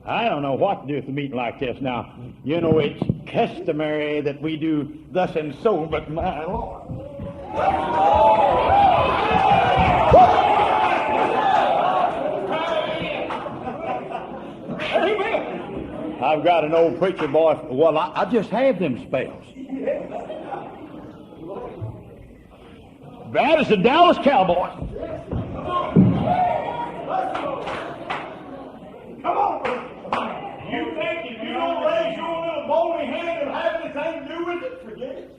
I don't know what to do with a meeting like this now. You know, it's customary that we do thus and so, but my Lord. Amen. I've got an old preacher boy. Well, I just have them spells. Bad as the Dallas Cowboys. Come on. You think if you don't raise your little bony hand and have anything to do with it, forget it.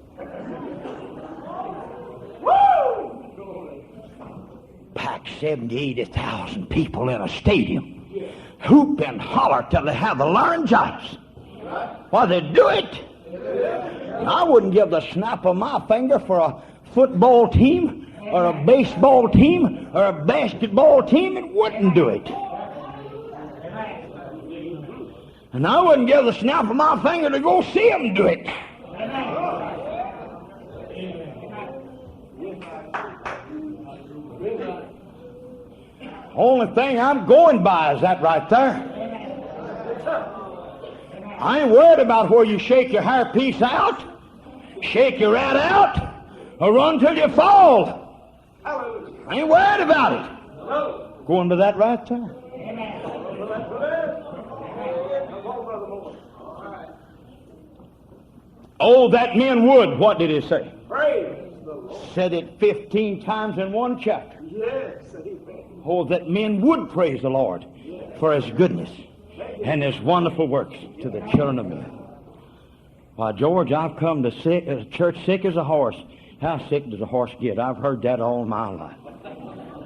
Woo! Pack 70, 80,000 people in a stadium. Hoop and holler till they have the laryngitis. Why, they do it. I wouldn't give the snap of my finger for a football team or a baseball team or a basketball team. It wouldn't do it. And I wouldn't give the snap of my finger to go see them do it. Only thing I'm going by is that right there. I ain't worried about where you shake your hairpiece out, shake your rat out, or run till you fall. I ain't worried about it. Going to that right there. Oh, that men would. What did he say? Said it 15 times in one chapter. Oh, that men would praise the Lord for His goodness and His wonderful works to the children of men. Why, George, I've come to church sick as a horse. How sick does a horse get? I've heard that all my life.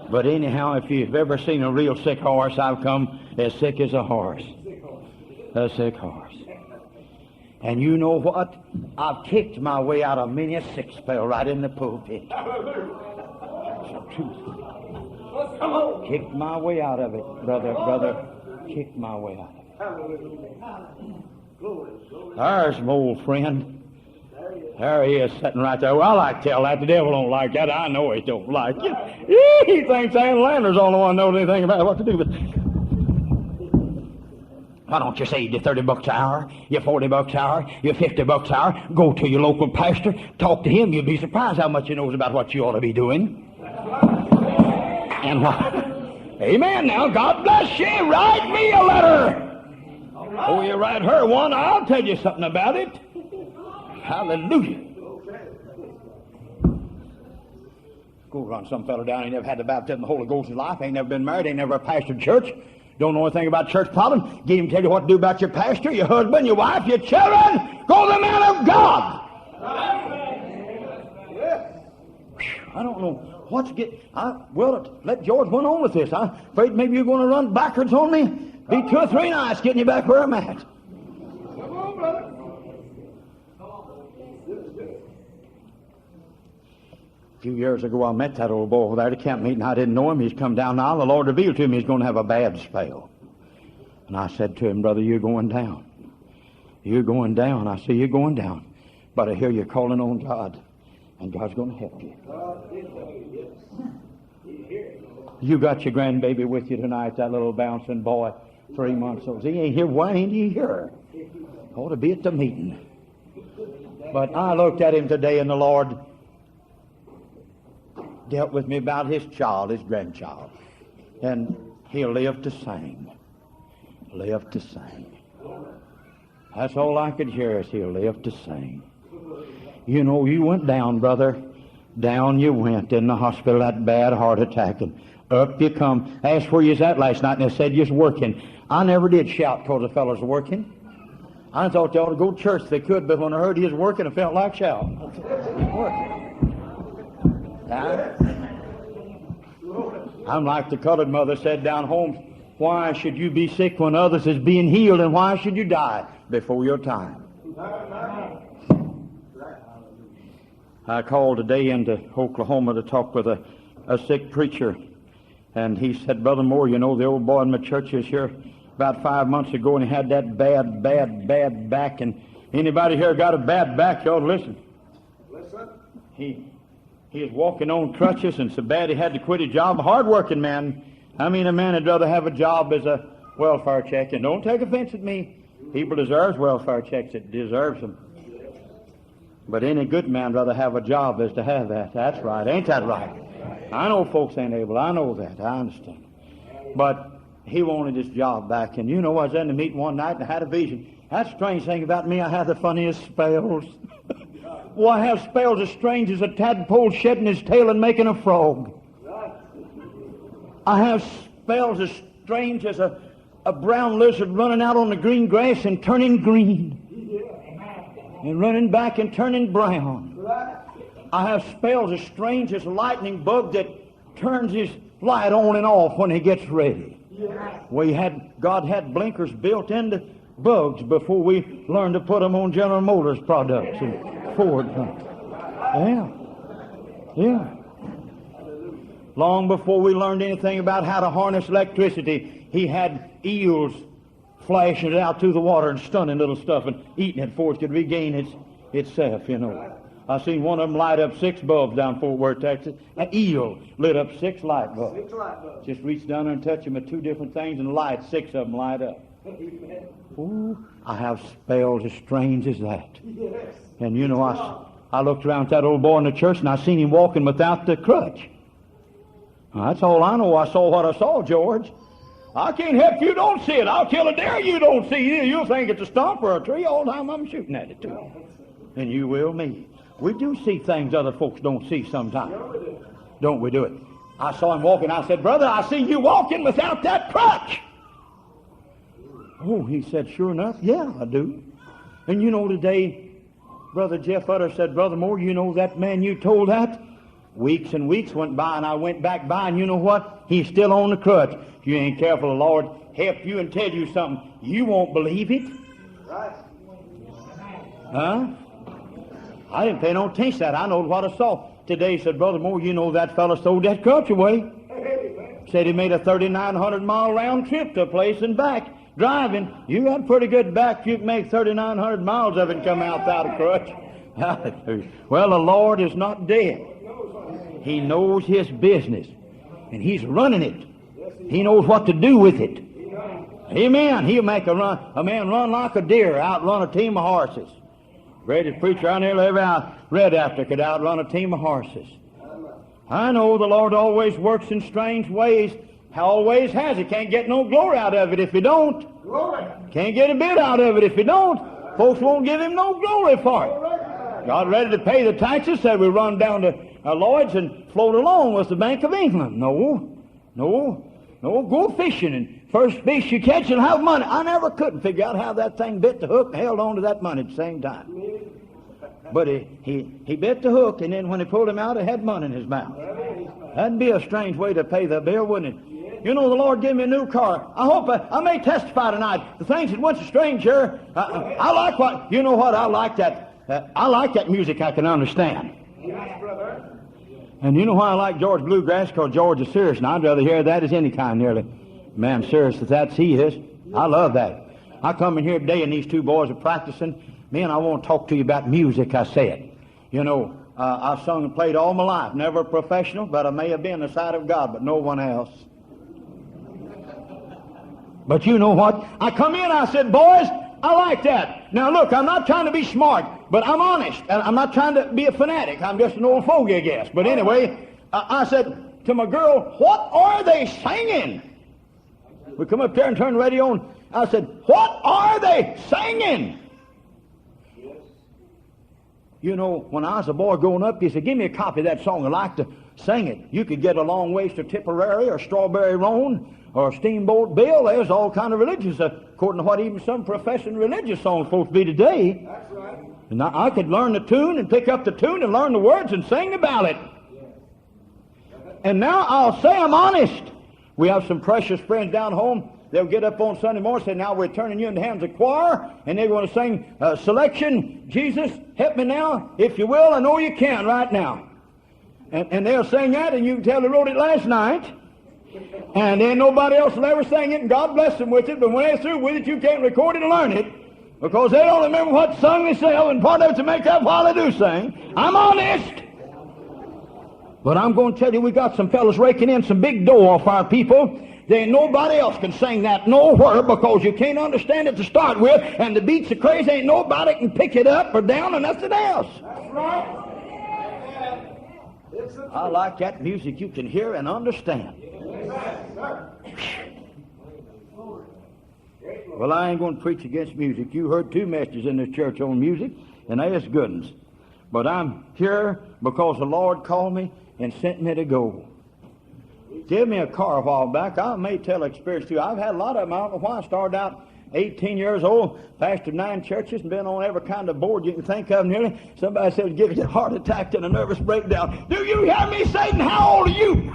But anyhow, if you've ever seen a real sick horse, I've come as sick as a horse. A sick horse. And you know what? I've kicked my way out of many a sick spell right in the pulpit. That's the truth. Kicked my way out of it, brother. Kicked my way out of it. There's my old friend. There he is sitting right there. Well, I tell that. The devil don't like that. I know he don't like it. He thinks Ann Lander's the only one who knows anything about what to do with it. Why don't you save you $30 an hour, you $40 an hour, you $50 an hour, go to your local pastor, talk to him. You'll be surprised how much he knows about what you ought to be doing. And what? Amen. Now, God bless you. Write me a letter. Oh, you write her one, I'll tell you something about it. Hallelujah. Go run some fellow down. He never had the baptism of the Holy Ghost in his life. Ain't never been married. Ain't never pastored church. Don't know anything about church problems. Get him to tell you what to do about your pastor, your husband, your wife, your children. Go to the man of God. I don't know what's let George run on with this. I'm afraid maybe you're going to run backwards on me. Be 2 or 3 nights getting you back where I'm at. Come on, brother. A few years ago, I met that old boy over there at a camp meeting. I didn't know him. He's come down now. The Lord revealed to him he's going to have a bad spell. And I said to him, brother, you're going down. You're going down. I said, you're going down. But I hear you're calling on God. And God's going to help you. You got your grandbaby with you tonight, that little bouncing boy, 3 months old. He ain't here. Why ain't he here? Ought to be at the meeting. But I looked at him today, and the Lord dealt with me about his child, his grandchild. And he'll live to sing. Live to sing. That's all I could hear is he'll live to sing. You know, you went down, brother. Down you went in the hospital, that bad heart attack, and up you come. I asked where you was at last night, and they said you was working. I never did shout because the fellows were working. I thought they ought to go to church if they could, but when I heard he was working, I felt like shouting. I'm like the colored mother said down home, why should you be sick when others is being healed, and why should you die before your time? I called today into Oklahoma to talk with a sick preacher, and he said, Brother Moore, you know, the old boy in my church was here about 5 months ago, and he had that bad back, and anybody here got a bad back, you ought to listen. Listen. He is walking on crutches, and so bad he had to quit his job. A hard-working man. I mean, a man would rather have a job as a welfare check. And don't take offense at me. People deserves welfare checks. It deserves them. But any good man rather have a job as to have that. That's right. Ain't that right? I know folks ain't able. I know that. I understand. But he wanted his job back. And you know, I was in the meeting one night and I had a vision. That's the strange thing about me. I have the funniest spells. Well, I have spells as strange as a tadpole shedding his tail and making a frog. I have spells as strange as a brown lizard running out on the green grass and turning green. And running back and turning brown. I have spells as strange as a lightning bug that turns his light on and off when he gets ready. God had blinkers built into bugs before we learned to put them on General Motors products and Ford things. Yeah. Long before we learned anything about how to harness electricity, he had eels flashing it out through the water and stunning little stuff and eating it before it could regain itself, you know. I seen one of them light up 6 bulbs down Fort Worth, Texas. An eel lit up 6 light bulbs. 6 light bulbs. Just reach down there and touch them with 2 different things and light 6 of them light up. Ooh, I have spells as strange as that. Yes. And you know, I looked around at that old boy in the church and I seen him walking without the crutch. Now, that's all I know. I saw what I saw, George. I can't help you don't see it. I'll kill a deer you don't see it. You'll think it's a stump or a tree all the time I'm shooting at it too. And you will me. We do see things other folks don't see sometimes. Don't we do it? I saw him walking. I said, brother, I see you walking without that crutch. Oh, he said, sure enough, yeah, I do. And you know, today, Brother Jeff Utter said, Brother Moore, you know that man you told that? Weeks and weeks went by, and I went back by, and you know what? He's still on the crutch. If you ain't careful, the Lord help you and tell you something. You won't believe it. Right. Huh? I didn't pay no attention to that. I know what I saw. Today, he said, Brother Moore, you know that fellow stole that crutch away. Said he made a 3,900-mile round trip to a place and back. Driving, you got a pretty good back. You can make 3,900 miles of it and come out without a crutch. Hallelujah. Well, the Lord is not dead. He knows his business, and he's running it. He knows what to do with it. Amen. He'll make a man run like a deer, outrun a team of horses. Greatest preacher I ever read after could outrun a team of horses. I know the Lord always works in strange ways. Always has. He can't get no glory out of it if he don't. Glory. Can't get a bit out of it if he don't. Folks won't give him no glory for it. God ready to pay the taxes, said we run down to Lloyd's and float along with the Bank of England. No. Go fishing and first fish you catch and have money. I never couldn't figure out how that thing bit the hook and held on to that money at the same time. But he bit the hook, and then when he pulled him out, he had money in his mouth. That'd be a strange way to pay the bill, wouldn't it? You know, the Lord gave me a new car. I hope I may testify tonight. The things that went so strange here, I like what, you know what, I like that music I can understand. Yes, brother. And you know why I like George Bluegrass? Because George is serious, and I'd rather hear that as any kind, nearly. Man, serious as that's he is. I love that. I come in here today, and these 2 boys are practicing. Man, I want to talk to you about music, I said. You know, I've sung and played all my life. Never a professional, but I may have been the side of God, but no one else. But you know what? I come in, I said, boys, I like that. Now look, I'm not trying to be smart, but I'm honest. And I'm not trying to be a fanatic. I'm just an old fogey, I guess. But anyway, I said to my girl, what are they singing? We come up there and turn the radio on. I said, what are they singing? You know, when I was a boy growing up, he said, give me a copy of that song. I'd like to sing it. You could get a long ways to Tipperary or Strawberry Roan or Steamboat Bill. There's all kind of religious, according to what even some professing religious songs supposed to be today. That's right. And I could learn the tune and pick up the tune and learn the words and sing about it. And now I'll say I'm honest. We have some precious friends down home. They'll get up on Sunday morning and say, now we're turning you in the hands of choir, and they're going to sing selection, Jesus, help me now, if you will. I know you can right now. And they'll sing that, and you can tell they wrote it last night. And then nobody else will ever sing it, and God bless them with it. But when they're through with it, you can't record it and learn it, because they don't remember what song they sing, and part of it to make up while they do sing. I'm honest. But I'm going to tell you, we got some fellas raking in some big dough off our people. There ain't nobody else can sing that nowhere because you can't understand it to start with, and the beats are crazy. Ain't nobody can pick it up or down or nothing else. That's right. I like that music you can hear and understand. Well, I ain't going to preach against music. You heard two messages in this church on music, and they is good ones. But I'm here because the Lord called me and sent me to go. Give me a car a while back. I may tell experience too. I've had a lot of them. I don't know why. I started out 18 years old, pastored 9 churches, and been on every kind of board you can think of nearly. Somebody said, give you a heart attack and a nervous breakdown. Do you hear me, Satan? How old are you?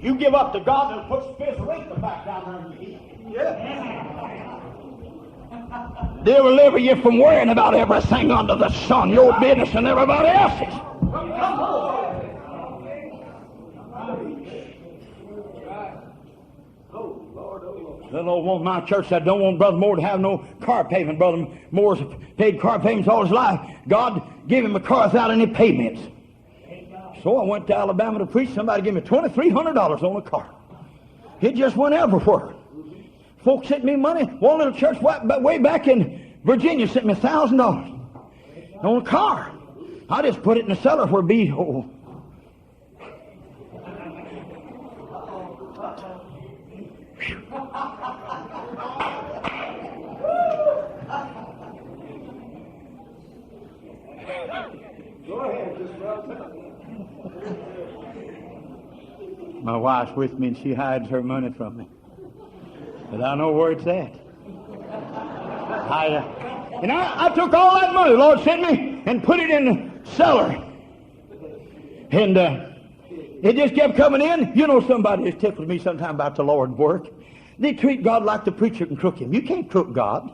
You give up to God and put spiritual weight back down there in your head. Yeah. They will deliver you from worrying about everything under the sun, your business and everybody else's. The Lord wants my church that don't want Brother Moore to have no car payment. Brother Moore's paid car payments all his life. God gave him a car without any payments. So I went to Alabama to preach. Somebody gave me $2,300 on a car. It just went everywhere. Folks sent me money. One little church way back in Virginia sent me $1,000 on a car. I just put it in the cellar where bees. Oh. Go ahead, just My wife's with me and she hides her money from me. But I know where it's at. I took all that money the Lord sent me and put it in the cellar. And it just kept coming in. You know, somebody has tickled me sometime about the Lord's work. They treat God like the preacher can crook him. You can't crook God.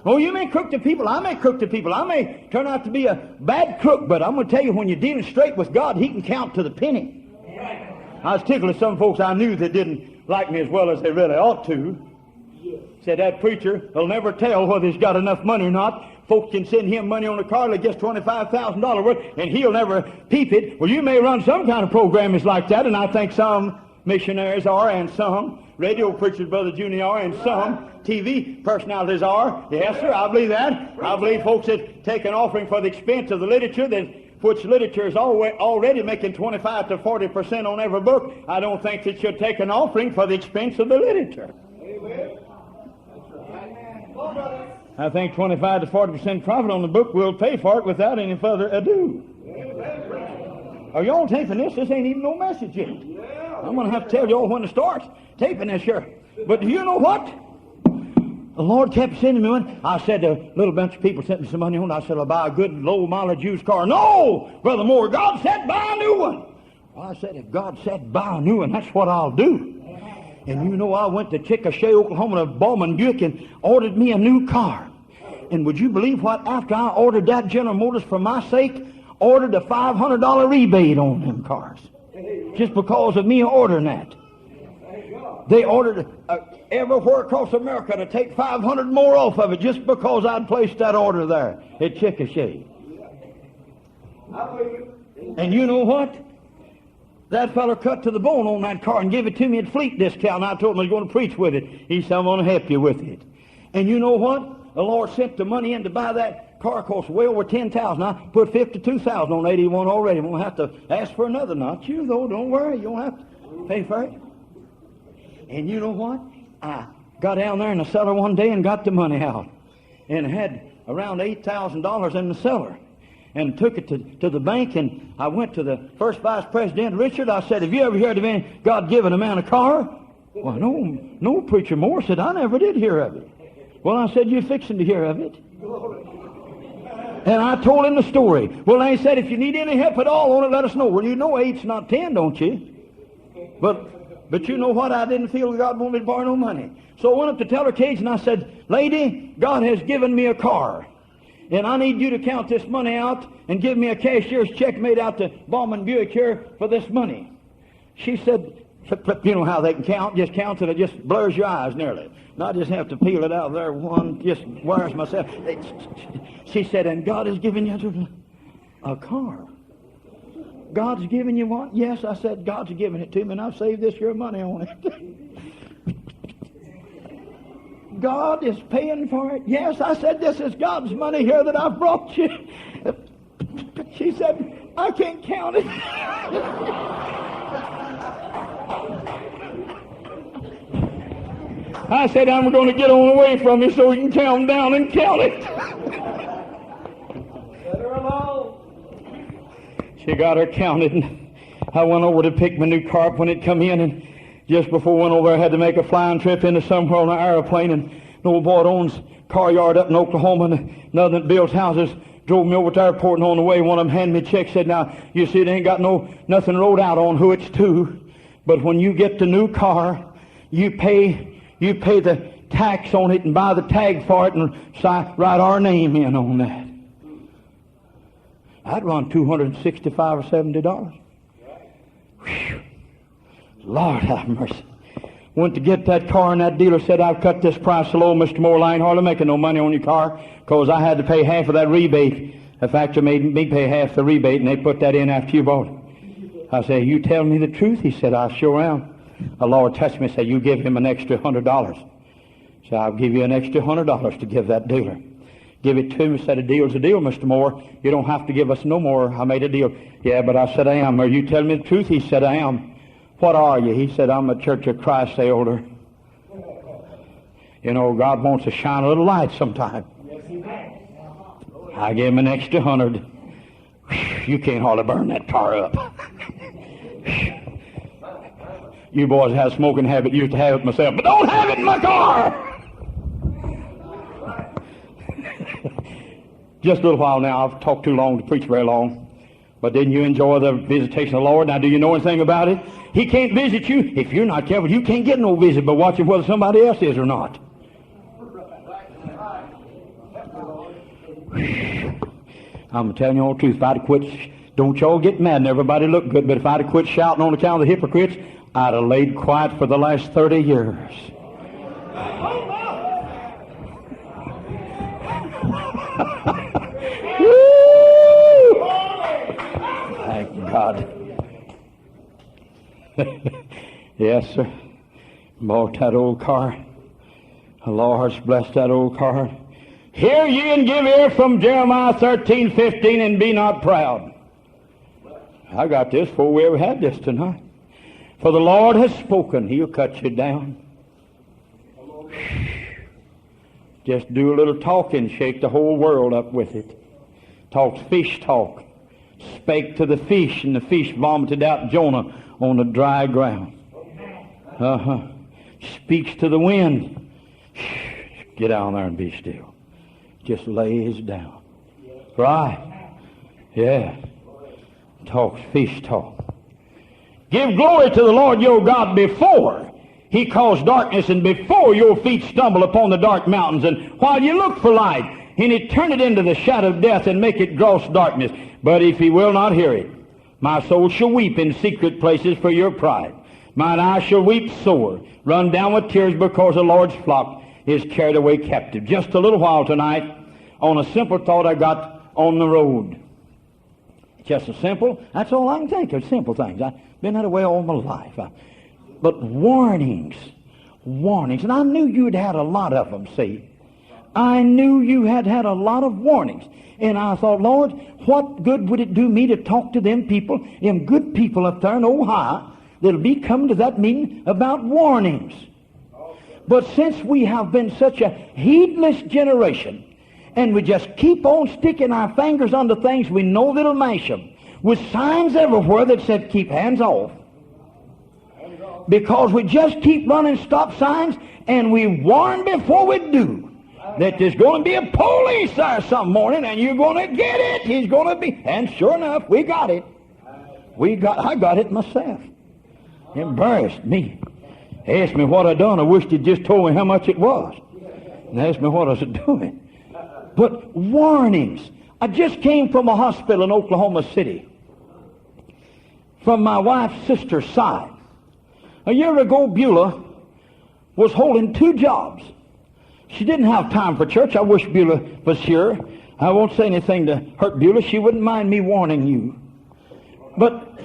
Oh, you may crook to people. I may crook to people. I may turn out to be a bad crook, but I'm going to tell you, when you're dealing straight with God, He can count to the penny. I was tickled at some folks I knew that didn't like me as well as they really ought to. Said that preacher will never tell whether he's got enough money or not. Folks can send him money on the car that gets $25,000 worth, and he'll never peep it. Well, you may run some kind of programs like that, and I think some missionaries are, and some radio preachers, Brother Junior, are, and some TV personalities are. Yes, sir, I believe that. I believe folks that take an offering for the expense of the literature, which literature is already making 25 to 40% on every book. I don't think it should take an offering for the expense of the literature. Amen. I think 25 to 40% profit on the book will pay for it without any further ado. Are y'all taping this? This ain't even no message yet. I'm going to have to tell y'all when to start taping this here. But do you know what? The Lord kept sending me money. I said, a little bunch of people sent me some money on. I said, I'll buy a good low-mileage used car. No, Brother Moore, God said buy a new one. Well, I said, if God said buy a new one, that's what I'll do. And you know, I went to Chickasha, Oklahoma, to Bowman Buick and ordered me a new car. And would you believe what? After I ordered that, General Motors, for my sake, ordered a $500 rebate on them cars. Just because of me ordering that. They ordered everywhere across America to take 500 more off of it just because I'd placed that order there at Chickasha. And you know what? That feller cut to the bone on that car and gave it to me at fleet discount. And I told him I was going to preach with it. He said, I'm going to help you with it. And you know what? The Lord sent the money in to buy that car. Cost way over $10,000. I put $52,000 on 81 already. Won't have to ask for another. Not you, though. Don't worry. You don't have to pay for it. And you know what? I got down there in the cellar one day and got the money out. And had around $8,000 in the cellar. And took it to the bank, and I went to the first vice president, Richard. I said, have you ever heard of any God giving a man a car? Well, no, Preacher Moore said, I never did hear of it. Well, I said, you're fixing to hear of it. And I told him the story. Well, they said, if you need any help at all on it, let us know. Well, you know 8's not 10, don't you? But you know what? I didn't feel God wanted me to borrow no money. So I went up to teller cage, and I said, lady, God has given me a car. And I need you to count this money out and give me a cashier's check made out to Bowman Buick here for this money. She said, You know how they can count? Just counts and it just blurs your eyes nearly. And I just have to peel it out there. One just wires myself. She said, and God has given you a car. God's given you one? Yes, I said, God's given it to me, and I've saved this year money on it. God is paying for it? Yes, I said, this is God's money here that I've brought you. She said, I can't count it. I said, I'm going to get on away from you so we can count them down and count it. Let her alone. She got her counted, and I went over to pick my new car up when it come in, and just before I went over, I had to make a flying trip into somewhere on an airplane, and an old boy that owns a car yard up in Oklahoma, and another that builds houses, drove me over to the airport, and on the way, one of them handed me a check, said, now, you see, it ain't got nothing wrote out on who it's to, but when you get the new car, you pay the tax on it and buy the tag for it and write our name in on that. I'd run $265 or $70. Whew. Lord have mercy. Went to get that car, and that dealer said, I've cut this price so low, Mr. Moore, I ain't hardly making no money on your car, because I had to pay half of that rebate. The factory made me pay half the rebate, and they put that in after you bought it. I said, you tell me the truth? He said, I sure am. The Lord touched me and said, you give him an extra $100. So I'll give you an extra $100 to give that dealer. Give it to him. He said, a deal's a deal, Mr. Moore. You don't have to give us no more. I made a deal. Yeah, but I said, I am. Are you telling me the truth? He said, I am. What are you? He said, I'm a Church of Christ elder. You know, God wants to shine a little light sometime. I gave him an extra 100. You can't hardly burn that car up. You boys have a smoking habit. Used to have it myself, but don't have it in my car. Just a little while now. I've talked too long to preach very long. But didn't you enjoy the visitation of the Lord? Now, do you know anything about it? He can't visit you. If you're not careful, you can't get no visit by watching whether somebody else is or not. I'm telling you all the truth. If I'd have quit, don't y'all get mad and everybody look good, but if I'd have quit shouting on account of the hypocrites, I'd have laid quiet for the last 30 years. Thank God. Yes, sir. Bought that old car. The Lord's blessed that old car. Hear ye and give ear from Jeremiah 13:15, and be not proud. I got this before we ever had this tonight. For the Lord has spoken, he'll cut you down. Just do a little talking, shake the whole world up with it. Talks fish talk. Spake to the fish, and the fish vomited out Jonah on the dry ground. Speaks to the wind. Get down there and be still. Just lays down. Right. Yeah. Talks fish talk. Give glory to the Lord your God before he caused darkness, and before your feet stumble upon the dark mountains, and while you look for light, and he turn it into the shadow of death, and make it gross darkness. But if he will not hear it, my soul shall weep in secret places for your pride. Mine eyes shall weep sore, run down with tears, because the Lord's flock is carried away captive. Just a little while tonight on a simple thought I got on the road. Just a simple, that's all I can think of, simple things. I've been that way all my life. But warnings. And I knew you'd had a lot of them, see. I knew you had had a lot of warnings. And I thought, Lord, what good would it do me to talk to them people, them good people up there in Ohio, that'll be coming to that meeting about warnings. But since we have been such a heedless generation, and we just keep on sticking our fingers on the things we know that'll mash them, with signs everywhere that said, keep hands off. Because we just keep running stop signs, and we warn before we do that there's going to be a police there some morning, and you're going to get it. He's going to be. And sure enough, we got it. I got it myself. Embarrassed me. Asked me what I done. I wished he'd just told me how much it was. And asked me what I was doing. But warnings. I just came from a hospital in Oklahoma City. From my wife's sister's side. A year ago, Beulah was holding 2 jobs. She didn't have time for church. I wish Beulah was here. I won't say anything to hurt Beulah. She wouldn't mind me warning you. But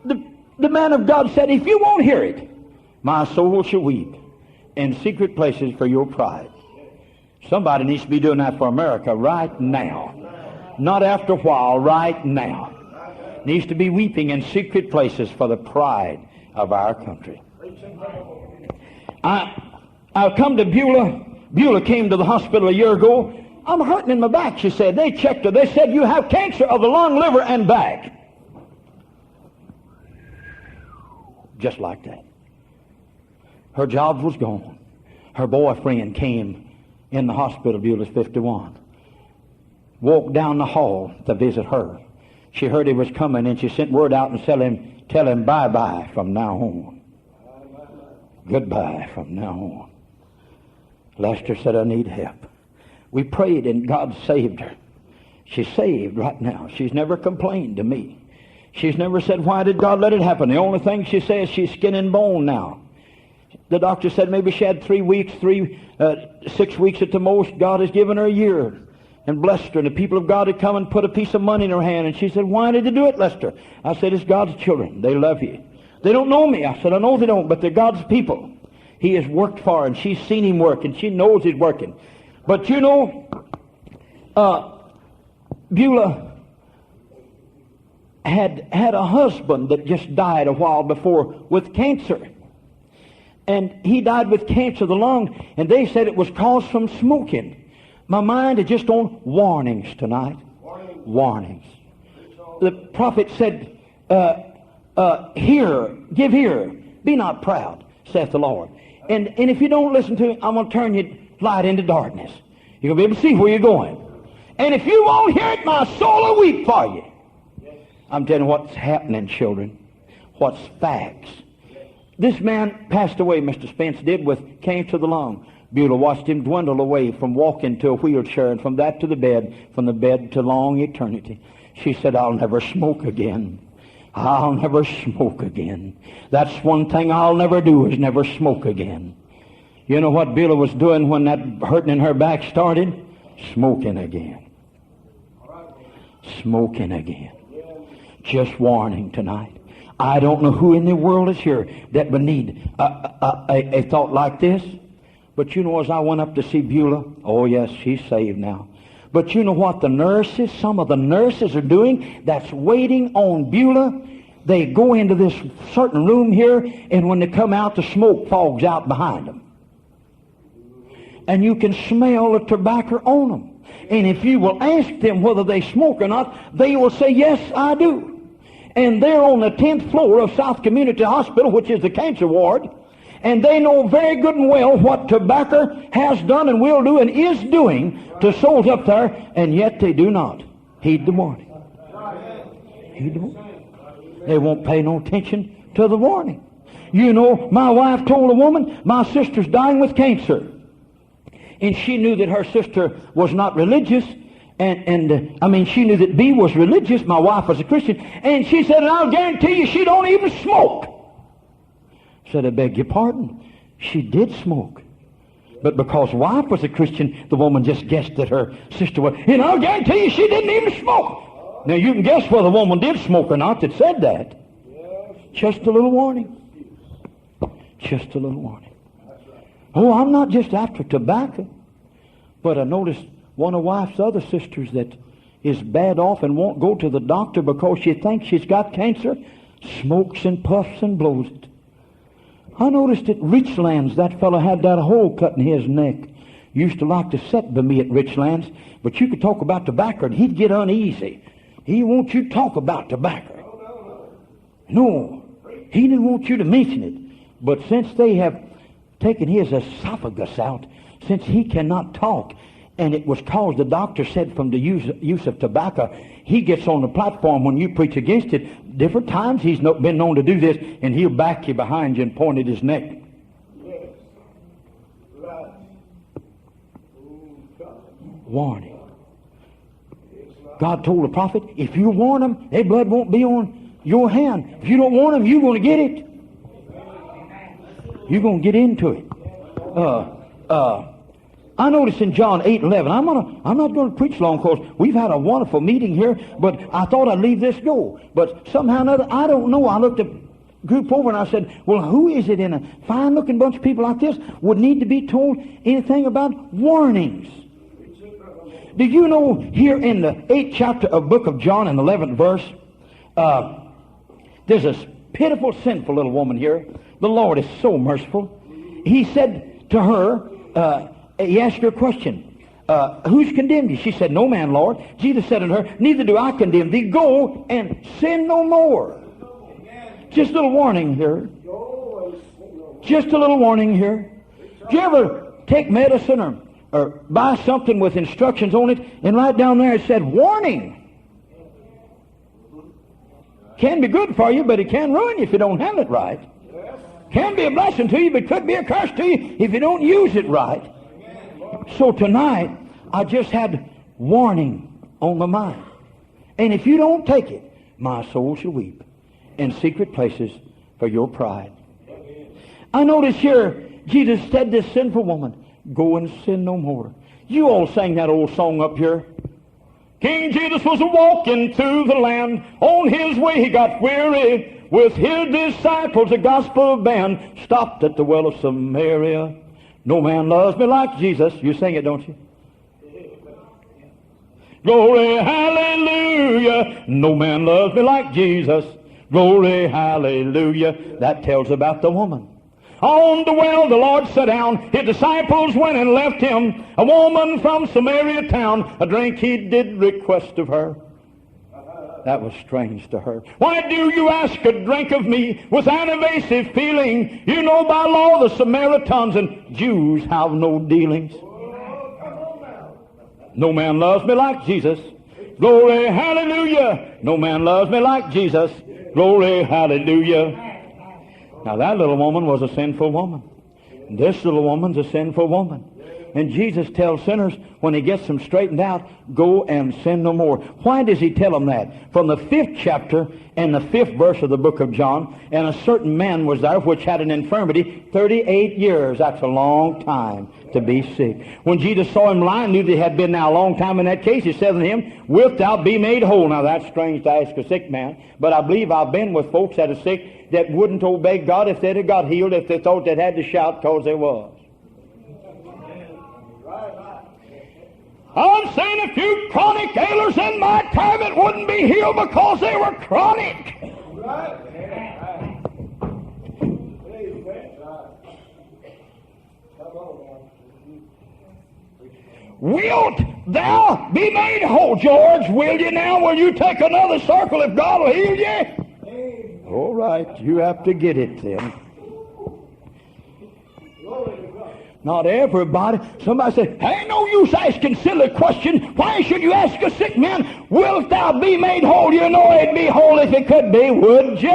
the man of God said, if you won't hear it, my soul shall weep in secret places for your pride. Somebody needs to be doing that for America right now. Not after a while, right now. Needs to be weeping in secret places for the pride of our country. I'll come to Beulah. Beulah came to the hospital a year ago. I'm hurting in my back, she said. They checked her. They said, you have cancer of the lung, liver, and back. Just like that. Her job was gone. Her boyfriend came in the hospital. Beulah's 51. Walked down the hall to visit her. She heard he was coming, and she sent word out and tell him bye-bye from now on. Goodbye from now on. Lester said, I need help. We prayed, and God saved her. She's saved right now. She's never complained to me. She's never said, why did God let it happen? The only thing she says, she's skin and bone now. The doctor said maybe she had 3 weeks, 6 weeks at the most. God has given her a year and blessed her. And the people of God had come and put a piece of money in her hand. And she said, why did they do it, Lester? I said, it's God's children. They love you. They don't know me. I said, I know they don't, but they're God's people. He has worked for her, and she's seen him work, and she knows he's working. But you know, Beulah had a husband that just died a while before with cancer. And he died with cancer of the lung, and they said it was caused from smoking. My mind is just on warnings tonight. Warnings. The prophet said, hear, give ear, be not proud, saith the Lord. And if you don't listen to him, I'm going to turn your light into darkness. You're going to be able to see where you're going. And if you won't hear it, my soul will weep for you. I'm telling you what's happening, children. What's facts. This man passed away, Mr. Spence did, with cancer of the lung. Beulah watched him dwindle away from walking to a wheelchair, and from that to the bed, from the bed to long eternity. She said, I'll never smoke again. I'll never smoke again. That's one thing I'll never do, is never smoke again. You know what Beulah was doing when that hurting in her back started? Smoking again. Smoking again. Just warning tonight. I don't know who in the world is here that would need a thought like this. But you know, as I went up to see Beulah, oh yes, she's saved now. But you know what the nurses, some of the nurses are doing that's waiting on Beulah? They go into this certain room here, and when they come out, the smoke fogs out behind them. And you can smell the tobacco on them. And if you will ask them whether they smoke or not, they will say, yes, I do. And they're on the 10th floor of South Community Hospital, which is the cancer ward. And they know very good and well what tobacco has done and will do and is doing to souls up there, and yet they do not heed the warning. Heed the warning. They won't pay no attention to the warning. You know, my wife told a woman, my sister's dying with cancer. And she knew that her sister was not religious. And she knew that B was religious. My wife was a Christian. And she said, and I'll guarantee you she don't even smoke. I said, I beg your pardon. She did smoke. But because wife was a Christian, the woman just guessed that her sister was. And I'll guarantee you she didn't even smoke. Now you can guess whether the woman did smoke or not that said that. Just a little warning. Just a little warning. Oh, I'm not just after tobacco. But I noticed one of wife's other sisters that is bad off and won't go to the doctor because she thinks she's got cancer, smokes and puffs and blows it. I noticed at Richlands, that fellow had that hole cut in his neck. Used to like to sit by me at Richlands, but you could talk about tobacco and he'd get uneasy. He wants you to talk about tobacco. No, he didn't want you to mention it. But since they have taken his esophagus out, since he cannot talk, and it was caused, the doctor said, from the use of tobacco, he gets on the platform when you preach against it. Different times he's been known to do this, and he'll back you behind you and point at his neck. Yes. Right. Warning. God told the prophet, if you warn them, their blood won't be on your hand. If you don't warn them, you're going to get it. You're going to get into it. I noticed in John 8:11. I'm not going to preach long, because we've had a wonderful meeting here, but I thought I'd leave this go. But somehow or another, I don't know. I looked at the group over and I said, well, who is it in a fine-looking bunch of people like this would need to be told anything about warnings? Did you know here in the 8th chapter of book of John and 11th verse, there's a pitiful, sinful little woman here. The Lord is so merciful. He said to her, he asked her a question. Who's condemned you? She said, no man, Lord. Jesus said unto her, neither do I condemn thee. Go and sin no more. Just a little warning here. Just a little warning here. Do you ever take medicine or buy something with instructions on it, and right down there it said, warning? Can be good for you, but it can ruin you if you don't handle it right. Can be a blessing to you, but could be a curse to you if you don't use it right. So tonight, I just had warning on my mind. And if you don't take it, my soul shall weep in secret places for your pride. I notice here, Jesus said to this sinful woman, go and sin no more. You all sang that old song up here. King Jesus was walking through the land. On his way he got weary. With his disciples the gospel band stopped at the well of Samaria. No man loves me like Jesus. You sing it, don't you? Glory, hallelujah. No man loves me like Jesus. Glory, hallelujah. That tells about the woman. On the well the Lord sat down. His disciples went and left him. A woman from Samaria town. A drink he did request of her. That was strange to her. Why do you ask a drink of me with an evasive feeling? You know by law the Samaritans and Jews have no dealings. No man loves me like Jesus. Glory, hallelujah. No man loves me like Jesus. Glory, hallelujah. Now that little woman was a sinful woman. This little woman's a sinful woman. And Jesus tells sinners, when he gets them straightened out, go and sin no more. Why does he tell them that? From the 5th chapter and the 5th verse of the book of John, and a certain man was there which had an infirmity 38 years. That's a long time to be sick. When Jesus saw him lying, knew that he had been now a long time in that case, he said to him, wilt thou be made whole? Now that's strange to ask a sick man, but I believe I've been with folks that are sick that wouldn't obey God if they'd have got healed, if they thought they'd had to shout because they was. I'm saying a few chronic ailers in my time that wouldn't be healed because they were chronic. Wilt thou be made whole? George, will you now? Will you take another circle if God will heal you? All right, you have to get it then. Not everybody. Somebody said, ain't no use asking silly questions. Why should you ask a sick man, wilt thou be made whole? You know it'd be whole if it could be, would you?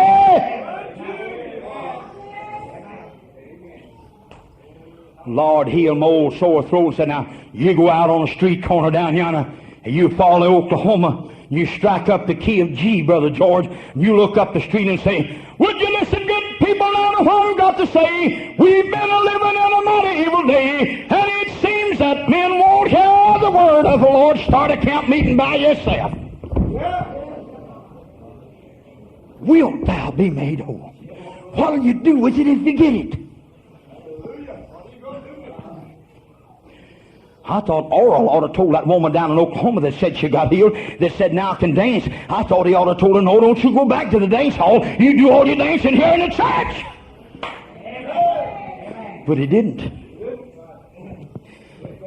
Lord, heal my old sore throat. Said, now, you go out on a street corner down yonder, and you fall in Oklahoma, and you strike up the key of G, Brother George, and you look up the street and say, would you listen, good people, now to what we've got to say? We've been a-living in a mighty evil day, and it seems that men won't hear the word of the Lord. Start a camp meeting by yourself. Wilt thou be made whole? What'll you do with it if you get it? I thought Oral ought to told that woman down in Oklahoma that said she got healed, that said now I can dance. I thought he ought to told her, no, don't you go back to the dance hall. You do all your dancing here in the church. But he didn't.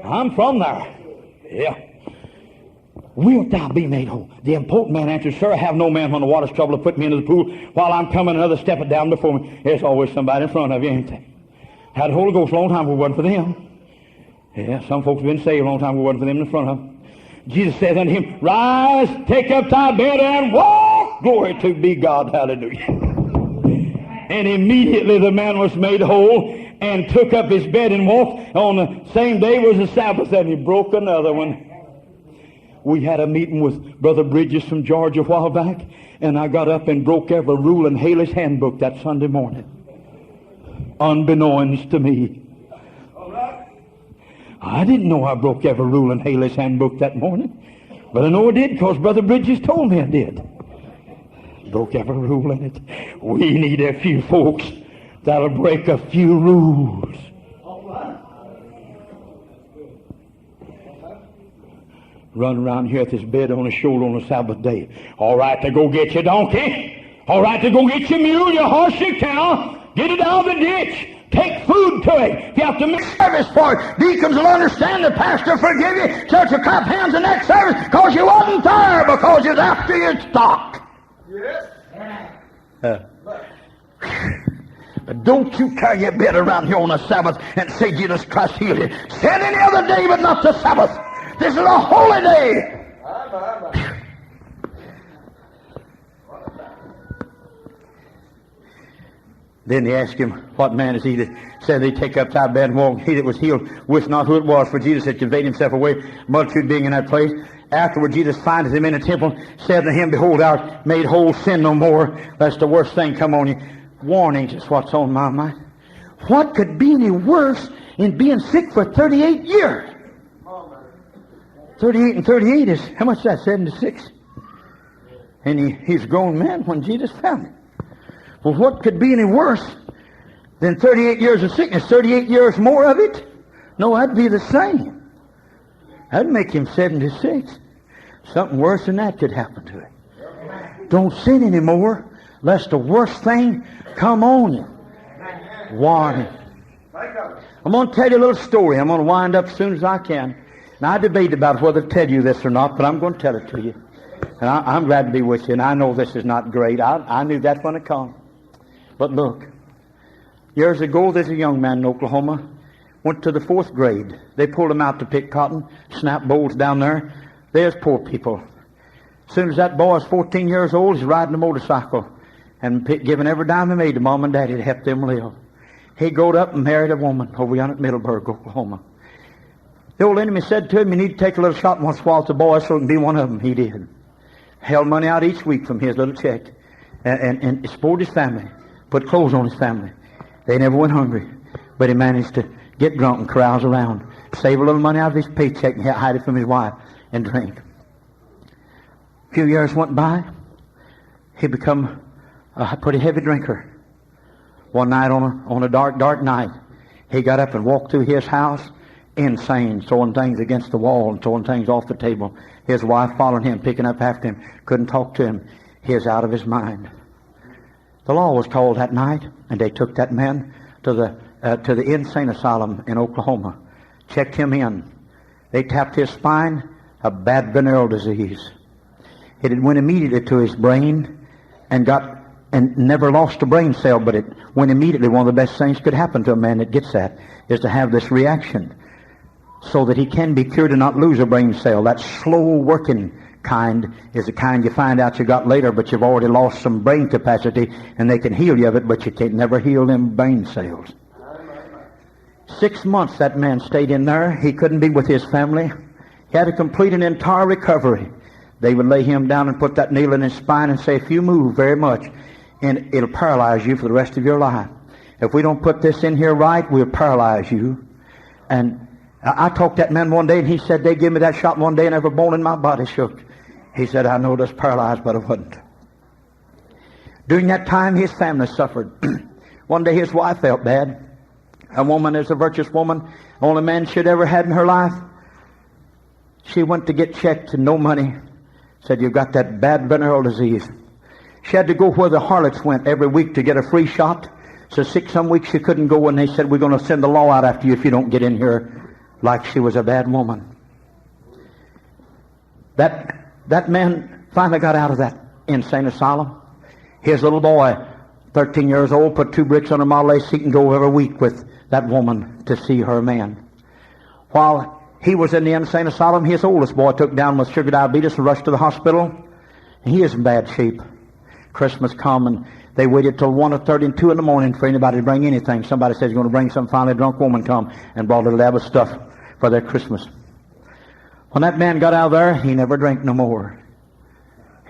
I'm from there. Yeah. Wilt thou be made whole? The important man answered, sir, I have no man when the water's troubled to put me into the pool while I'm coming another step down before me. There's always somebody in front of you, ain't there? Had the Holy Ghost a long time, but it wasn't for them. Yeah, some folks have been saved a long time, but it wasn't for them in front of them. Jesus said unto him, rise, take up thy bed and walk. Glory to be God, hallelujah. And immediately the man was made whole and took up his bed and walked. On the same day was the Sabbath, and he broke another one. We had a meeting with Brother Bridges from Georgia a while back, and I got up and broke every rule in Haley's handbook that Sunday morning. unbeknownst to me. I didn't know I broke every rule in Haley's handbook that morning. But I know I did because Brother Bridges told me I did. Broke every rule in it. We need a few folks that'll break a few rules. Run around here with his bed on his shoulder on a Sabbath day. All right to go get your donkey. All right to go get your mule, your horse, your cow. Get it out of the ditch. Take food to it. If you have to make service for it, deacons will understand. The pastor forgive you. Church will clap hands the next service because you wasn't there, because you was after your stock. Yes. But don't you carry your bed around here on a Sabbath and say Jesus Christ healed you. Say it any other day, but not the Sabbath. This is a holy day. Then they asked him, what man is he that said they take up thy bed and walk? He that was healed wist not who it was, for Jesus had conveyed himself away, multitude being in that place. Afterward Jesus findeth him in the temple, said to him, behold, thou art made whole, sin no more, lest the worst thing come on you. Warnings is what's on my mind. What could be any worse in being sick for 38 years? 38 and 38 is, how much is that? 76. And he's a grown man when Jesus found him. Well, what could be any worse than 38 years of sickness? 38 years more of it? No, that'd be the same. That'd make him 76. Something worse than that could happen to him. Don't sin anymore, lest the worst thing come on you. Warning. I'm going to tell you a little story. I'm going to wind up as soon as I can. Now, I debate about whether to tell you this or not, but I'm going to tell it to you. And I'm glad to be with you, and I know this is not great. I knew that when it come. But look, years ago, there's a young man in Oklahoma, went to the 4th grade. They pulled him out to pick cotton, snap bowls down there. There's poor people. As soon as that boy is 14 years old, he's riding a motorcycle and giving every dime he made to mom and daddy to help them live. He growed up and married a woman over yonder at Middleburg, Oklahoma. The old enemy said to him, you need to take a little shot once in a while at the boy so it can be one of them. He did. Held money out each week from his little check and supported his family. Put clothes on his family. They never went hungry. But he managed to get drunk and carouse around. Save a little money out of his paycheck and hide it from his wife and drink. A few years went by. He become a pretty heavy drinker. One night on a dark night, he got up and walked through his house, insane, throwing things against the wall and throwing things off the table. His wife following him, picking up after him, couldn't talk to him. He was out of his mind. The law was called that night, and they took that man to the insane asylum in Oklahoma. Checked him in. They tapped his spine, a bad venereal disease. It had went immediately to his brain and never lost a brain cell, but it went immediately. One of the best things could happen to a man that gets that is to have this reaction so that he can be cured and not lose a brain cell. That slow working kind is the kind you find out you got later, but you've already lost some brain capacity, and they can heal you of it, but you can't never heal them brain cells. 6 months that man stayed in there. He couldn't be with his family. He had to complete an entire recovery. They would lay him down and put that needle in his spine and say, if you move very much, and it'll paralyze you for the rest of your life. If we don't put this in here right, we'll paralyze you. And I talked to that man one day, and he said, they gave me that shot one day and every bone in my body shook. He said, I know this paralyzed, but I wasn't. During that time, his family suffered. One day his wife felt bad. A woman is a virtuous woman, only man she'd ever had in her life. She went to get checked and no money. Said, you've got that bad venereal disease. She had to go where the harlots went every week to get a free shot. So some weeks she couldn't go, and they said, we're going to send the law out after you if you don't get in here, like she was a bad woman. That man finally got out of that insane asylum. His little boy, 13 years old, put 2 bricks on a Model A seat and go every week with that woman to see her man. While he was in the insane asylum, his oldest boy took down with sugar diabetes and rushed to the hospital. He is in bad shape. Christmas come, and they waited till 1:30 and 2 in the morning for anybody to bring anything. Somebody said he's going to bring some. Finally, a drunk woman come and brought a little dab of stuff for their Christmas. When that man got out of there, he never drank no more.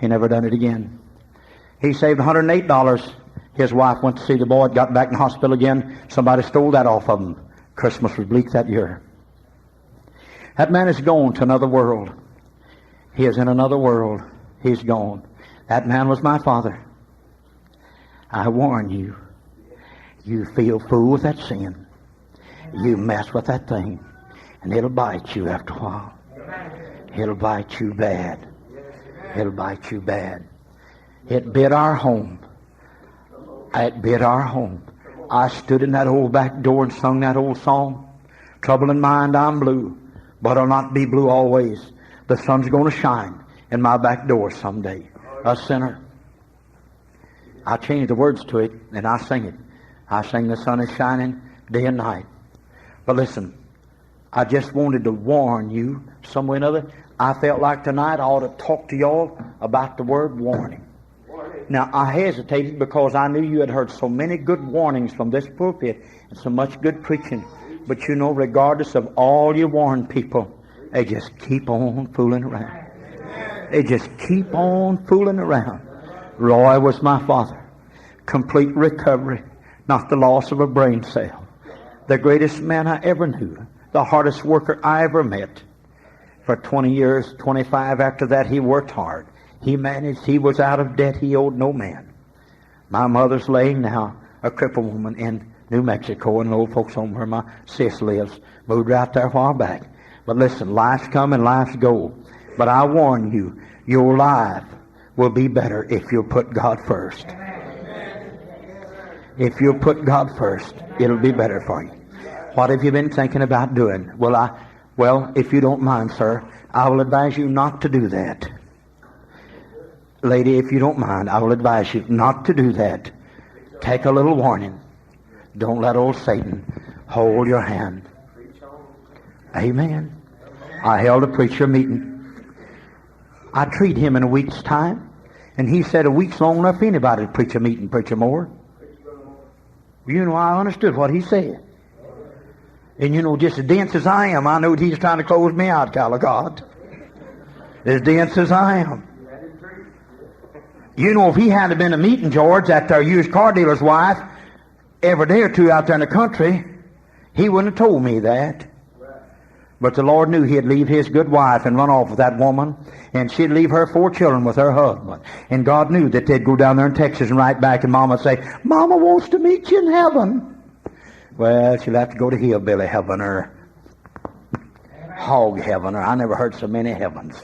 He never done it again. He saved $108 His wife went to see the boy, got back in the hospital again. Somebody stole that off of him. Christmas was bleak that year. That man is gone to another world. He is in another world. He's gone. That man was my father. I warn you, you feel fool with that sin. You mess with that thing, and it'll bite you after a while. It'll bite you bad. It'll bite you bad. It bit our home. It bit our home. I stood in that old back door and sung that old song. Trouble in mind, I'm blue, but I'll not be blue always. The sun's going to shine in my back door someday. A sinner. I change the words to it and I sing it. I sing the sun is shining day and night. But listen, I just wanted to warn you some way or another. I felt like tonight I ought to talk to y'all about the word warning. Now, I hesitated because I knew you had heard so many good warnings from this pulpit and so much good preaching. But you know, regardless of all you warn people, they just keep on fooling around. They just keep on fooling around. Roy was my father. Complete recovery, not the loss of a brain cell. The greatest man I ever knew. The hardest worker I ever met. For 20 years, 25 after that, he worked hard. He managed. He was out of debt. He owed no man. My mother's laying now, a crippled woman in New Mexico, in an old folks home where my sis lives. Moved right there a while back. But listen, life's come and life's go. But I warn you, your life will be better if you put God first. If you put God first, it'll be better for you. What have you been thinking about doing? Well, if you don't mind, sir, I will advise you not to do that. Lady, if you don't mind, I will advise you not to do that. Take a little warning. Don't let old Satan hold your hand. Amen. I held a preacher meeting. I treat him in a week's time, and he said a week's long enough for anybody to preach a meeting, preacher more. You know, I understood what he said. And you know, just as dense as I am, I know he's trying to close me out, child of God. As dense as I am. You know, if he had been a meeting, George, at their used car dealer's wife, every day or two out there in the country, he wouldn't have told me that. But the Lord knew he'd leave his good wife and run off with that woman, and she'd leave her 4 children with her husband. And God knew that they'd go down there in Texas and write back, and Mama say, Mama wants to meet you in heaven. Well, she'll have to go to hillbilly heaven or hog heaven, or I never heard so many heavens.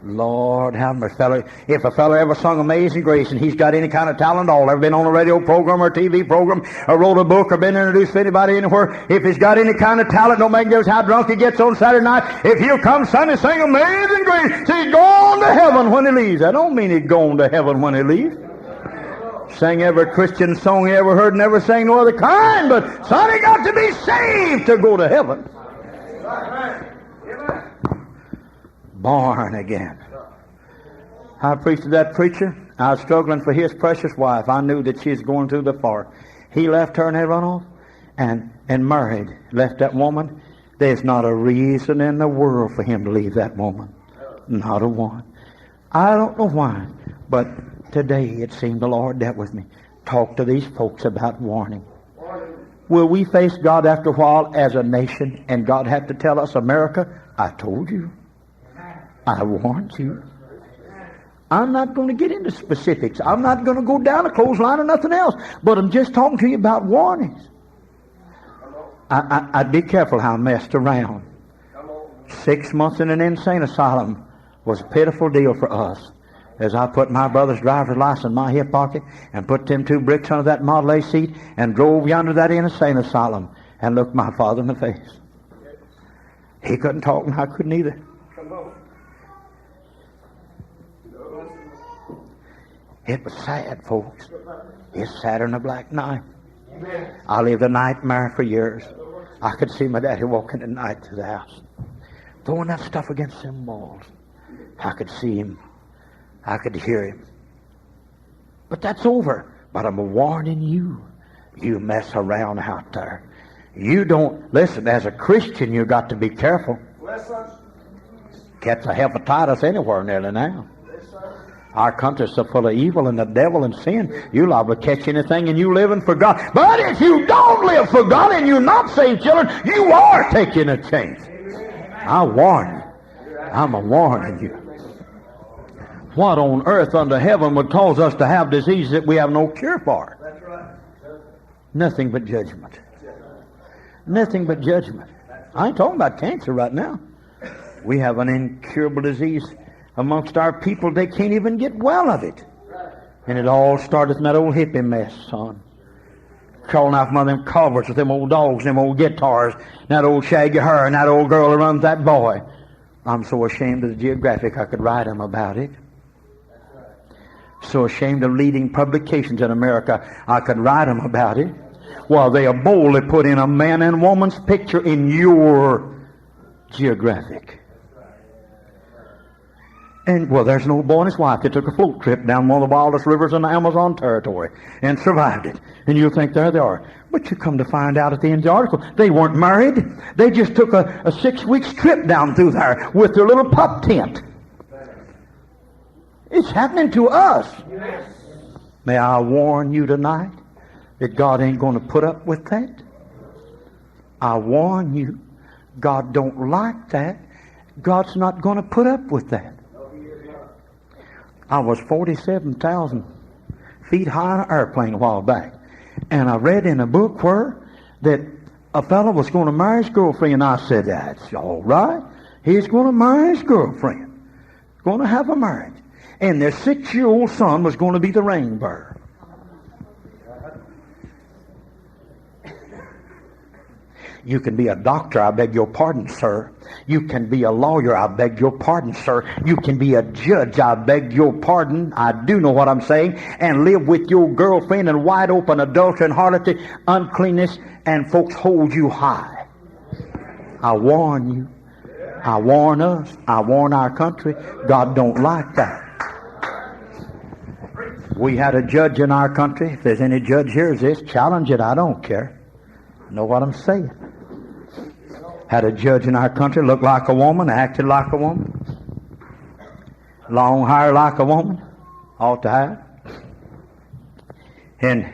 Lord have mercy, fellow. If a fellow ever sung Amazing Grace and he's got any kind of talent at all, ever been on a radio program or TV program, or wrote a book or been introduced to anybody anywhere, if he's got any kind of talent, don't make no difference how drunk he gets on Saturday night, if he'll come Sunday sing Amazing Grace, so he's gone to heaven when he leaves. That don't mean he's gone to heaven when he leaves. Sang every Christian song he ever heard, never sang no other kind, but son, he got to be saved to go to heaven. Born again. I preached to that preacher. I was struggling for his precious wife. I knew that she was going through the fire. He left her and they run off and married. Left that woman. There's not a reason in the world for him to leave that woman. Not a one. I don't know why, but today it seemed the Lord dealt with me. Talk to these folks about warning. Will we face God after a while as a nation and God have to tell us, America, I told you. I warned you. I'm not going to get into specifics. I'm not going to go down a clothesline or nothing else. But I'm just talking to you about warnings. I'd be careful how I messed around. 6 months in an insane asylum was a pitiful deal for us. As I put my brother's driver's license in my hip pocket and put them 2 bricks under that Model A seat and drove yonder that insane asylum and looked my father in the face. He couldn't talk and I couldn't either. It was sad, folks. It's sadder than a black night. I lived a nightmare for years. I could see my daddy walking at night to the house, throwing that stuff against them walls. I could see him. I could hear him. But that's over. But I'm warning you. You mess around out there. You don't, listen, as a Christian, you got to be careful. Catch a hepatitis anywhere nearly now. Our country's so full of evil and the devil and sin, you're liable to catch anything and you living for God. But if you don't live for God and you're not saved children, you are taking a chance. I warn you. I'm a warning you. What on earth under heaven would cause us to have diseases that we have no cure for? Nothing but judgment. Nothing but judgment. I ain't talking about cancer right now. We have an incurable disease amongst our people. They can't even get well of it. And it all started in that old hippie mess, son. Crawling out from one of them culverts with them old dogs, them old guitars, and that old shaggy hair, and that old girl that runs that boy. I'm so ashamed of the Geographic I could write them about it. So ashamed of leading publications in America I could write them about it. While they have boldly put in a man and woman's picture in your Geographic. And, well, there's an old boy and his wife that took a float trip down one of the wildest rivers in the Amazon territory and survived it. And you'll think there they are. But you come to find out at the end of the article, they weren't married. They just took a 6 weeks trip down through there with their little pup tent. It's happening to us. May I warn you tonight that God ain't going to put up with that? I warn you, God don't like that. God's not going to put up with that. I was 47,000 feet high in an airplane a while back. And I read in a book where that a fellow was going to marry his girlfriend. And I said, that's all right. He's going to marry his girlfriend. Going to have a marriage. And their 6-year-old son was going to be the ring bearer. You can be a doctor, I beg your pardon, sir. You can be a lawyer, I beg your pardon, sir. You can be a judge, I beg your pardon. I do know what I'm saying. And live with your girlfriend in wide open adultery and harlotry, uncleanness, and folks hold you high. I warn you. I warn us. I warn our country. God don't like that. We had a judge in our country. If there's any judge here, is this, challenge it. I don't care. Know what I'm saying? Had a judge in our country, looked like a woman, acted like a woman, long hair like a woman, ought to have. And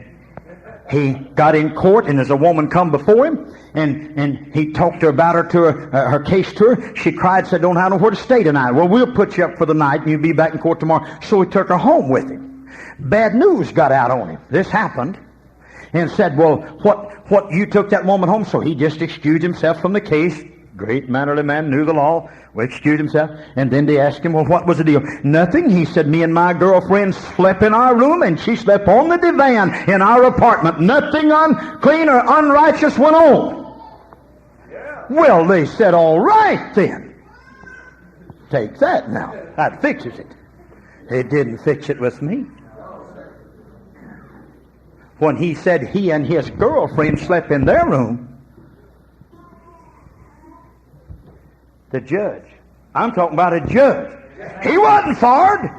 he got in court, and as a woman come before him, and he talked to her about her case to her. She cried, said, don't have nowhere to stay tonight. Well, we'll put you up for the night, and you'll be back in court tomorrow. So he took her home with him. Bad news got out on him. This happened. And said, well, what, you took that woman home? So he just excused himself from the case. Great mannerly man, knew the law, excused himself. And then they asked him, well, what was the deal? Nothing. He said, me and my girlfriend slept in our room, and she slept on the divan in our apartment. Nothing unclean or unrighteous went on. Yeah. Well, they said, all right then. Take that now. That fixes it. It didn't fix it with me. When he said he and his girlfriend slept in their room, the judge, I'm talking about a judge, he wasn't fired.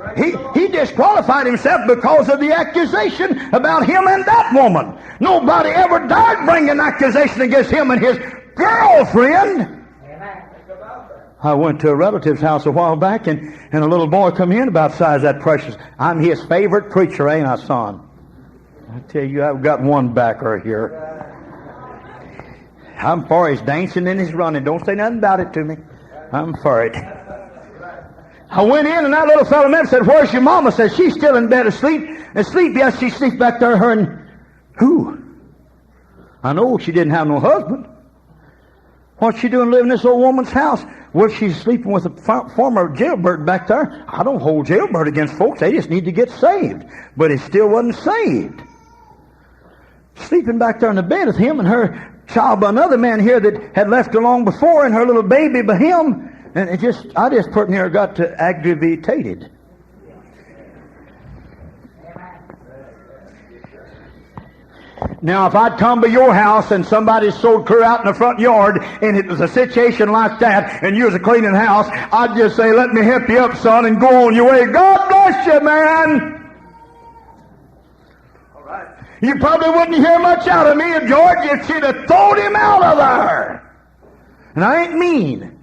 He disqualified himself because of the accusation about him and that woman. Nobody ever dared bring an accusation against him and his girlfriend. I went to a relative's house a while back, and a little boy come in about size that precious. I'm his favorite preacher, ain't I, son? I tell you, I've got one backer here. I'm for his dancing and his running. Don't say nothing about it to me. I'm for it. I went in, and that little fellow met and said, where's your mama? Said, she's still in bed asleep. Asleep, yes, she sleeps back there. Her and who? I know she didn't have no husband. What's she doing living in this old woman's house? Well, she's sleeping with a former jailbird back there. I don't hold jailbird against folks. They just need to get saved. But he still wasn't saved. Sleeping back there in the bed with him and her child by another man here that had left her long before, and her little baby by him. And I just put near got to aggravated. Now, if I'd come to your house and somebody sold clear out in the front yard, and it was a situation like that, and you was a cleaning house, I'd just say, let me help you up, son, and go on your way. God bless you, man. You probably wouldn't hear much out of me, George, if she'd have thrown him out of there. And I ain't mean,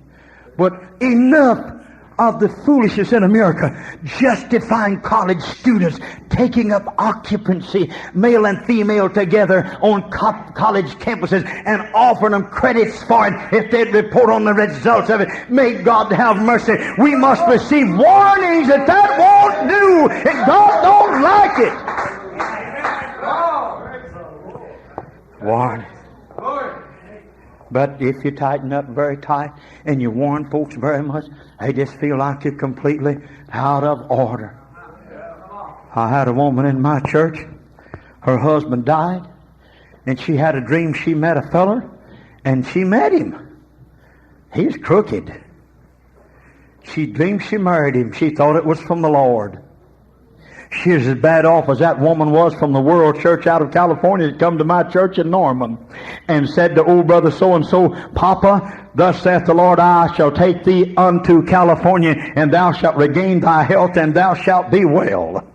but enough of the foolishness in America, justifying college students taking up occupancy, male and female together on college campuses and offering them credits for it if they'd report on the results of it. May God have mercy. We must receive warnings that that won't do, and God don't like it. Warn. But if you tighten up very tight and you warn folks very much, they just feel like you're completely out of order. I had a woman in my church. Her husband died, and she had a dream she met a feller, and she met him. He's crooked. She dreamed she married him. She thought it was from the Lord. She was as bad off as that woman was from the World Church out of California that come to my church in Norman and said to old brother so-and-so, Papa, thus saith the Lord, I shall take thee unto California, and thou shalt regain thy health, and thou shalt be well.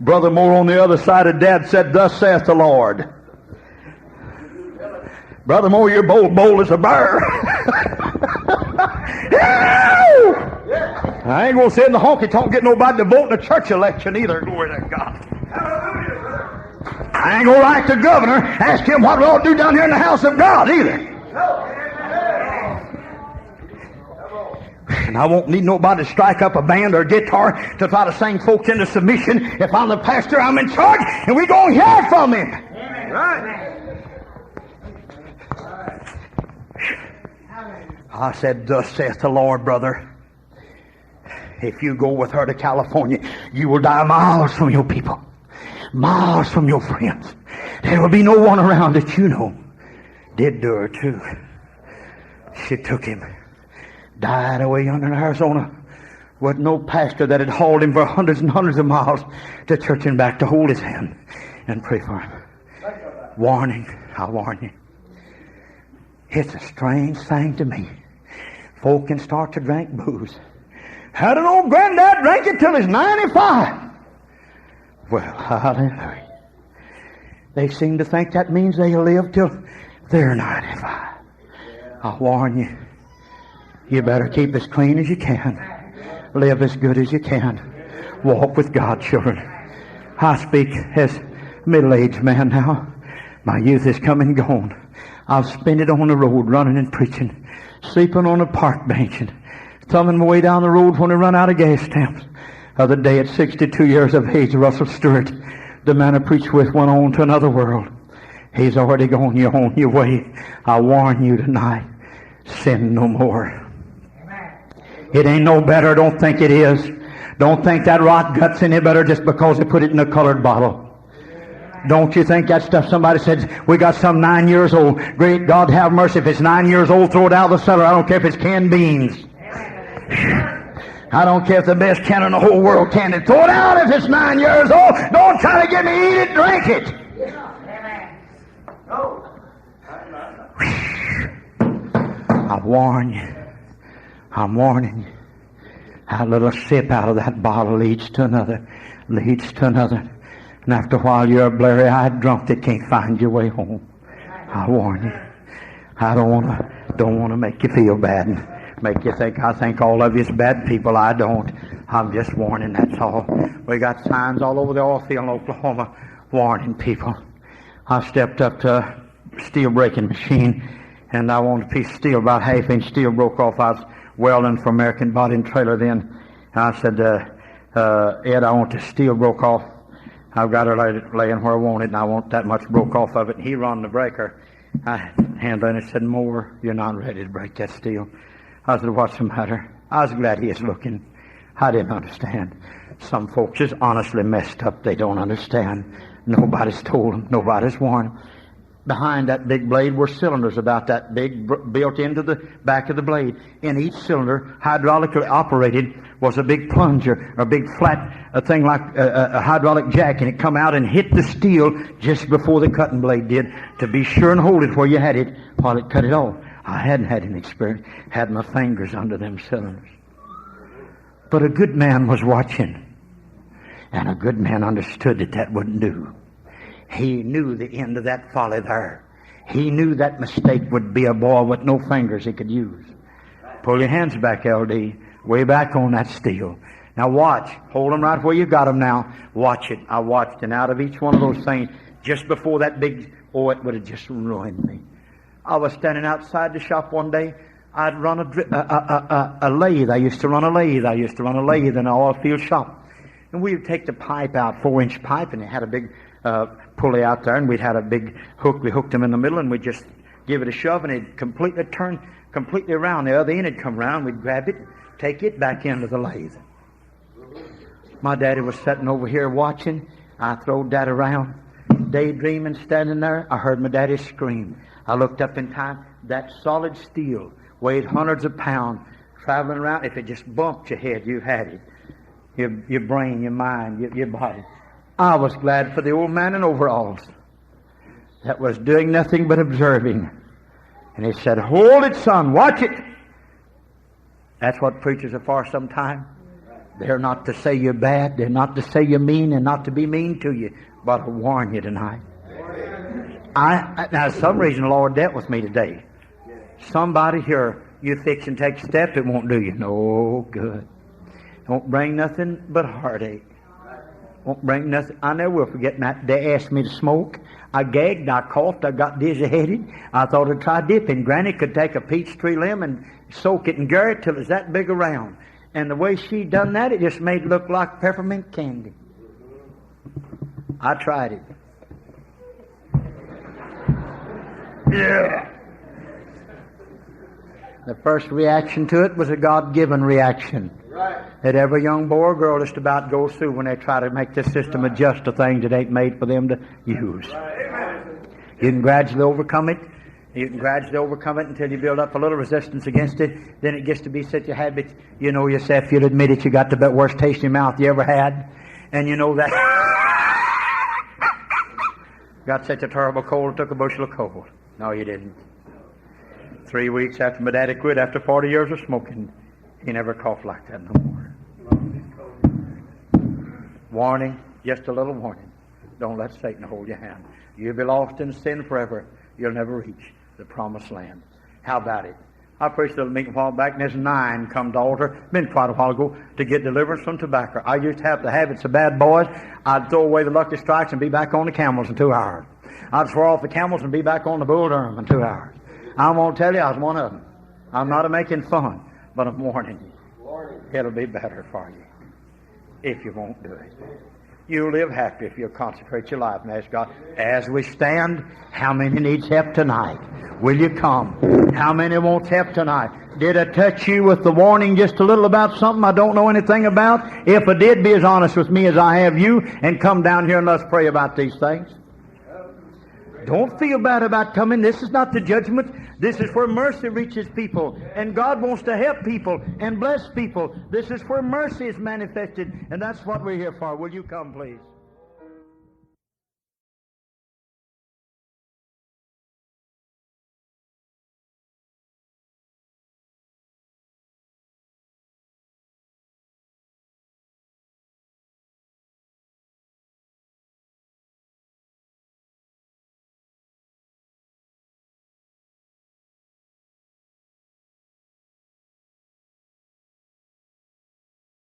Brother Moore on the other side of Dad said, thus saith the Lord. Brother Moore, you're bold as a bear. I ain't going to sit in the honky-tonk get nobody to vote in a church election either. Glory to God. I ain't going to write the governor, ask him what we ought to do down here in the house of God either. And I won't need nobody to strike up a band or a guitar to try to sing folks into submission. If I'm the pastor, I'm in charge, and we're going to hear from him. Right. I said, thus saith the Lord, brother. If you go with her to California, you will die miles from your people, miles from your friends. There will be no one around that you know. Did do her too. She took him, died away yonder in Arizona. Wasn't no pastor that had hauled him for hundreds and hundreds of miles to church and back to hold his hand and pray for him. Warning, I warn you. It's a strange thing to me. Folk can start to drink booze. Had an old granddad drink it till he's 95. Well, hallelujah. They seem to think that means they'll live till they're 95. I warn you, you better keep as clean as you can. Live as good as you can. Walk with God, children. I speak as middle-aged man now. My youth is come and gone. I've spent it on the road running and preaching, sleeping on a park bench and thumbing my way down the road when I run out of gas stamps. The other day at 62 years of age, Russell Stewart, the man I preached with, went on to another world. He's already gone. You're on your way. I warn you tonight, sin no more. It ain't no better. Don't think it is. Don't think that rot gut's any better just because they put it in a colored bottle. Don't you think that stuff somebody said, we got some 9 years old. Great God have mercy. If it's 9 years old, throw it out of the cellar. I don't care if it's canned beans. I don't care if the best can in the whole world canned it. Throw it out if it's 9 years old. Don't try to get me eat it, drink it. I warn you. I'm warning you. A little sip out of that bottle leads to another, leads to another. And after a while, you're a blurry-eyed drunk that can't find your way home. I warn you. I don't want to make you feel bad and make you think I think all of you is bad people. I don't. I'm just warning, that's all. We got signs all over the oil field in Oklahoma warning people. I stepped up to a steel breaking machine, and I wanted a piece of steel, about half-inch steel broke off. I was welding for American Body and Trailer then. And I said, Ed, I want the steel broke off. I've got it laying where I want it, and I want that much broke off of it. And he run the breaker. I handled it and said, Moore, you're not ready to break that steel. I said, what's the matter? I was glad he was looking. I didn't understand. Some folks is honestly messed up. They don't understand. Nobody's told them. Nobody's warned them. Behind that big blade were cylinders about that big, built into the back of the blade. In each cylinder, hydraulically operated, was a big plunger, a big flat thing like a hydraulic jack, and it come out and hit the steel just before the cutting blade did, to be sure and hold it where you had it while it cut it off. I hadn't had any experience. Had my fingers under them cylinders. But a good man was watching, and a good man understood that that wouldn't do. He knew the end of that folly there. He knew that mistake would be a boy with no fingers he could use. Pull your hands back, LD. Way back on that steel. Now watch. Hold them right where you got them now. Watch it. I watched, and out of each one of those things, just before that big, oh, it would have just ruined me. I was standing outside the shop one day. I'd run a lathe. I used to run a lathe. In an oil field shop. And we would take the pipe out, 4-inch pipe, and it had a big pulley out there, and we'd had a big hook. We hooked them in the middle, and we'd just give it a shove, and it'd completely turn completely around. The other end would come around. We'd grab it, take it back into the lathe. My daddy was sitting over here watching. I throwed that around, daydreaming, standing there. I heard my daddy scream. I looked up in time. That solid steel weighed hundreds of pounds, traveling around. If it just bumped your head, you had it. Your brain, your mind, your body. I was glad for the old man in overalls that was doing nothing but observing. And he said, hold it, son, watch it. That's what preachers are for sometimes. They're not to say you're bad. They're not to say you're mean and not to be mean to you. But I warn you tonight. Now, for some reason, the Lord dealt with me today. Somebody here, you fix and take a step, it won't do you no good. Won't bring nothing but heartache. Won't bring nothing. I never will forget that. They asked me to smoke. I gagged, I coughed, I got dizzy-headed. I thought I'd try dipping. Granny could take a peach tree limb and soak it in Gary till it's that big around. And the way she done that, it just made it look like peppermint candy. I tried it. Yeah. The first reaction to it was a God-given reaction. Right. That every young boy or girl just about goes through when they try to make this system adjust to things that ain't made for them to use. Right. You can gradually overcome it. You can gradually overcome it until you build up a little resistance against it. Then it gets to be such a habit, you know yourself, you'll admit it, you got the worst taste in your mouth you ever had. And you know that. Got such a terrible cold, it took a bushel of coal. No, you didn't. 3 weeks after my daddy quit, after 40 years of smoking, he never coughed like that no more. Warning, just a little warning. Don't let Satan hold your hand. You'll be lost in sin forever. You'll never reach the promised land. How about it? I preached a little meeting a while back, and there's 9 come to altar, been quite a while ago, to get deliverance from tobacco. I used to have the habits of bad boys. I'd throw away the lucky strikes and be back on the camels in 2 hours. I'd swear off the camels and be back on the bull durham in 2 hours. I won't tell you I was one of them. I'm not making fun, but I'm warning you. It'll be better for you if you won't do it. You'll live happy if you'll consecrate your life and ask God, as we stand, how many needs help tonight? Will you come? How many wants help tonight? Did I touch you with the warning just a little about something I don't know anything about? If I did, be as honest with me as I have you and come down here and let's pray about these things. Don't feel bad about coming. This is not the judgment. This is where mercy reaches people. And God wants to help people and bless people. This is where mercy is manifested. And that's what we're here for. Will you come, please?